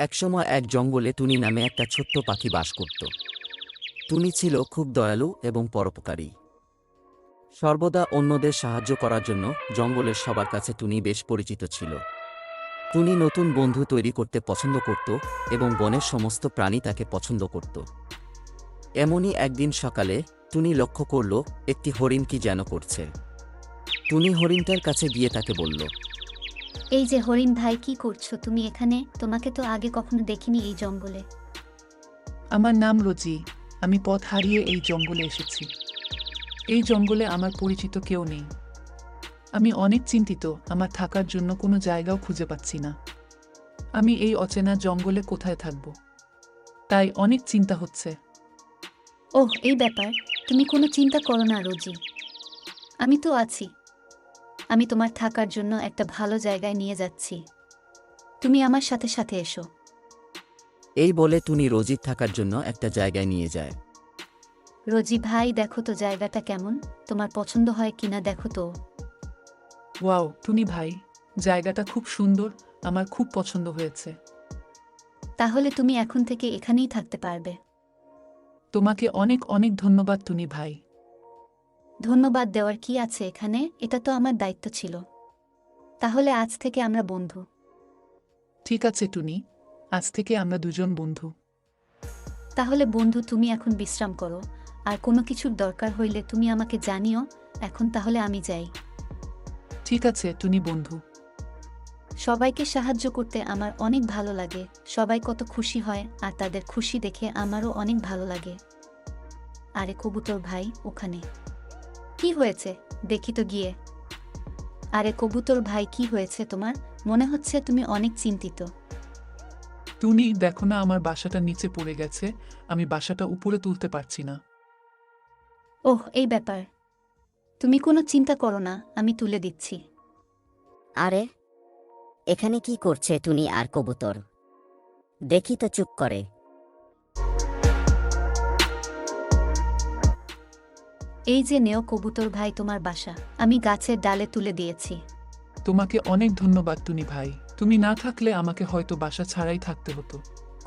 একসময় এক জঙ্গলে টুনি নামে একটা ছোট্ট পাখি বাস করত। টুনি ছিল খুব দয়ালু এবং পরোপকারী। সর্বদা অন্যদের সাহায্য করার জন্য জঙ্গলের সবার কাছে টুনি বেশ পরিচিত ছিল। টুনি নতুন বন্ধু তৈরি করতে পছন্দ করত এবং বনের সমস্ত প্রাণী তাকে পছন্দ করত। এমনই একদিন সকালে টুনি লক্ষ্য করল একটি হরিণ কি যেন করছে। টুনি হরিণটার কাছে গিয়ে তাকে বলল, এই যে হরিণ ভাই, কি করছো তুমি এখানে? তোমাকে তো আগে কখনো দেখিনি এই জঙ্গলে। আমার নাম রোজি। আমি পথ হারিয়ে এই জঙ্গলে এসেছি। এই জঙ্গলে আমার পরিচিত কেউ নেই। আমি অনেক চিন্তিত, আমার থাকার জন্য কোনো জায়গাও খুঁজে পাচ্ছি না। আমি এই অচেনা জঙ্গলে কোথায় থাকব, তাই অনেক চিন্তা হচ্ছে। ওহ, এই ব্যাপার। তুমি কোনো চিন্তা করো না রোজি, আমি তো আছি। আমি তোমার থাকার জন্য একটা ভালো জায়গায় নিয়ে যাচ্ছি। তুমি আমার সাথে সাথে এসো। এই বলে টুনি রোজির থাকার জন্য একটা জায়গায় নিয়ে যায়। রোজি ভাই, দেখো তো জায়গাটা কেমন, তোমার পছন্দ হয় কিনা দেখো তো। ওয়াও টুনি ভাই, জায়গাটা খুব সুন্দর, আমার খুব পছন্দ হয়েছে। তাহলে তুমি এখন থেকে এখানেই থাকতে পারবে। তোমাকে অনেক অনেক ধন্যবাদ টুনি ভাই। ধন্যবাদ দেওয়ার কি আছে এখানে, এটা তো আমার দায়িত্ব ছিল। তাহলে আজ থেকে আমরা বন্ধু। ঠিক আছে টুনি, আজ থেকে আমরা দুজন বন্ধু। তাহলে বন্ধু, তুমি এখন বিশ্রাম করো, আর কোনো কিছুর দরকার হইলে তুমি আমাকে জানিও। এখন তাহলে আমি যাই। ঠিক আছে টুনি বন্ধু। সবাইকে সাহায্য করতে আমার অনেক ভালো লাগে। সবাই কত খুশি হয়, আর তাদের খুশি দেখে আমারও অনেক ভালো লাগে। আরে কবুতর ভাই, ওখানে কি হয়েছে দেখি তো গিয়ে। আরে কবুতর ভাই, কি হয়েছে তোমার? মনে হচ্ছে তুমি অনেক চিন্তিত। টুনি দেখো না, আমার বাসাটা নিচে পড়ে গেছে, আমি বাসাটা উপরে তুলতে পারছি না। ওহ, এই ব্যাপার। তুমি কোনো চিন্তা করো না, আমি তুলে দিচ্ছি। আরে এখানে কি করছে টুনি আর কবুতর? দেখি তো চুপ করে। এই যে নেও কবুতর ভাই, তোমার বাসা আমি গাছের ডালে তুলে দিয়েছি। তোমাকে অনেক ধন্যবাদ টুনি ভাই, তুমি না থাকলে আমাকে হয়তো বাসা ছাড়াই থাকতে হতো।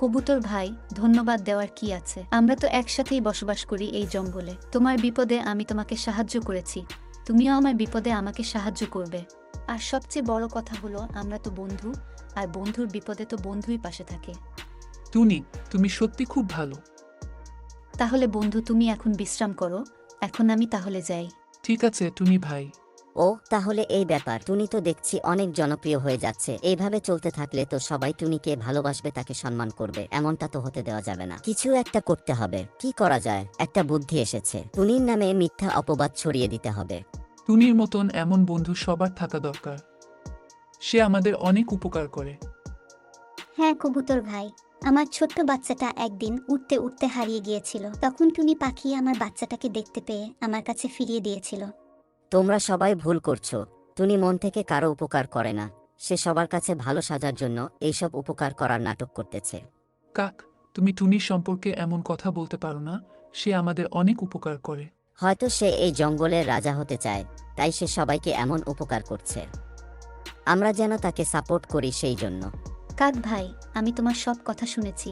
কবুতর ভাই, ধন্যবাদ দেওয়ার কি আছে? আমরা তো একসাথেই বসবাস করি এই জঙ্গলে। তোমার বিপদে আমি তোমাকে সাহায্য করেছি, তুমিও আমার বিপদে আমাকে সাহায্য করবে। আর সবচেয়ে বড় কথা হলো, আমরা তো বন্ধু, আর বন্ধুর বিপদে তো বন্ধুই পাশে থাকে। টুনি, তুমি সত্যি খুব ভালো। তাহলে বন্ধু, তুমি এখন বিশ্রাম করো। এখন আমি তাহলে যাই। ঠিক আছে টুনি ভাই। ও তাহলে এই ব্যাপার। টুনি তো দেখছি অনেক জনপ্রিয় হয়ে যাচ্ছে। এইভাবে চলতে থাকলে তো সবাই টুনিকে ভালোবাসবে, তাকে সম্মান করবে। এমনটা তো হতে দেওয়া যাবে না। কিছু একটা করতে হবে। কি করা যায়? একটা বুদ্ধি এসেছে। টুনির নামে মিথ্যা অপবাদ ছড়িয়ে দিতে হবে। টুনির মতন এমন বন্ধু সবার থাকা দরকার। সে আমাদের অনেক উপকার করে। হ্যাঁ কবুতর ভাই, আমার ছোট্ট বাচ্চাটা একদিন উড়তে উড়তে হারিয়ে গিয়েছিল। তখন টুনি পাখি আমার বাচ্চাটাকে দেখতে পেয়ে আমার কাছে ফিরিয়ে দিয়েছিল। তোমরা সবাই ভুল করছো। টুনি মন থেকে কারো উপকার করে না। সে সবার কাছে ভালো সাজার জন্য এইসব উপকার করার নাটক করতেছে। কাক, তুমি টুনির সম্পর্কে এমন কথা বলতে পারো না। সে আমাদের অনেক উপকার করে। হয়তো সে এই জঙ্গলের রাজা হতে চায়, তাই সে সবাইকে এমন উপকার করছে। আমরা যেন তাকে সাপোর্ট করি সেই জন্য। কাক ভাই, আমি তোমার সব কথা শুনেছি।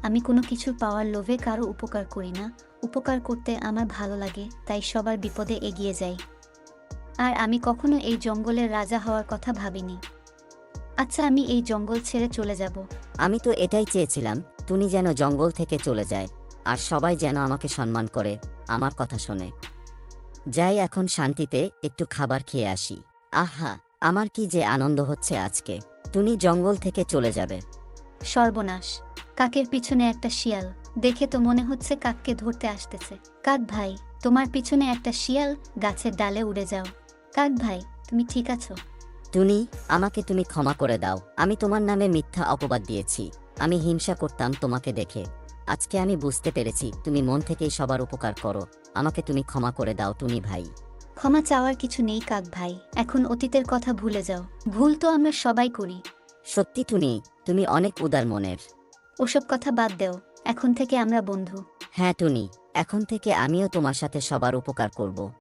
আমি কোনো কিছুর পাওয়ার লোভে কারো উপকার করি না। উপকার করতে আমার ভালো লাগে, তাই সবার বিপদে এগিয়ে যাই। আর আমি কখনো এই জঙ্গলের রাজা হওয়ার কথা ভাবিনি। আচ্ছা, আমি এই জঙ্গল ছেড়ে চলে যাব। আমি তো এটাই চেয়েছিলাম, টুনি যেন জঙ্গল থেকে চলে যায়, আর সবাই যেন আমাকে সম্মান করে, আমার কথা শোনে। যাই এখন শান্তিতে একটু খাবার খেয়ে আসি। আহা, আমার কি যে আনন্দ হচ্ছে আজকে। টুনি জঙ্গল থেকে চলে যাবে। সর্বনাশ! কাকের পিছনে একটা শিয়াল। দেখে তো মনে হচ্ছে কাককে ধরতে আসতেছে। কাক ভাই, তোমার পিছনে একটা শিয়াল, গাছের ডালে উড়ে যাও। কাক ভাই, তুমি ঠিক আছো? টুনি, আমাকে তুমি ক্ষমা করে দাও। আমি তোমার নামে মিথ্যা অপবাদ দিয়েছি। আমি হিংসা করতাম তোমাকে দেখে। আজকে আমি বুঝতে পেরেছি তুমি মন থেকেই সবার উপকার করো। আমাকে তুমি ক্ষমা করে দাও টুনি ভাই। ক্ষমা চাওয়ার কিছু নেই কাক ভাই, এখন অতীতের কথা ভুলে যাও। ভুল তো আমরা সবাই করি। সত্যি টুনি, তুমি অনেক উদার মনের। ওসব কথা বাদ দেও, এখন থেকে আমরা বন্ধু। হ্যাঁ টুনি, এখন থেকে আমিও তোমার সাথে সবার উপকার করব।